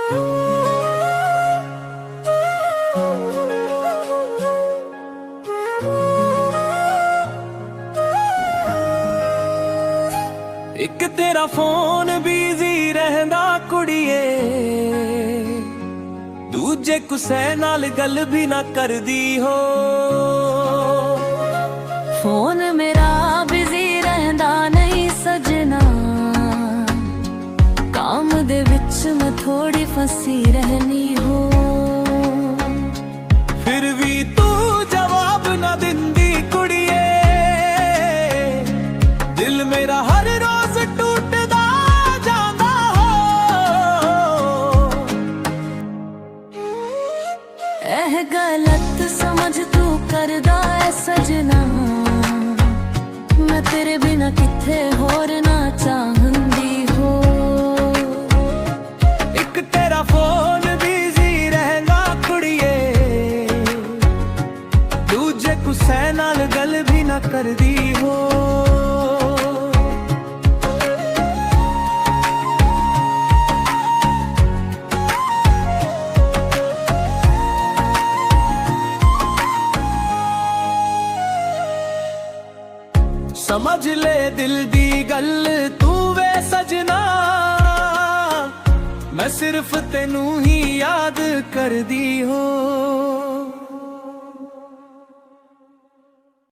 एक तेरा phone busy रहंदा कुड़िए, दूजे कुसै नाल गल भी ना करदी हो। फोन मेरा बिजी रहंदा नहीं सजना, काम दे विच मैं थोड़ी फसी रहनी हो। फिर भी तू जवाब ना दिंदी कुड़िए, दिल मेरा हर रोज टूटदा जांदा हो। एह गलत समझ तू करदा है सजना, मैं तेरे बिना किथे होर ना चाहंदी हो। एक तेरा फोन बिजी रहंदा कुड़िए, दूजे कुसै नाल गल भी ना करदी हो। समझ ले दिल दी गल तू वे सजना, मैं सिर्फ तेनू ही याद कर दी हो।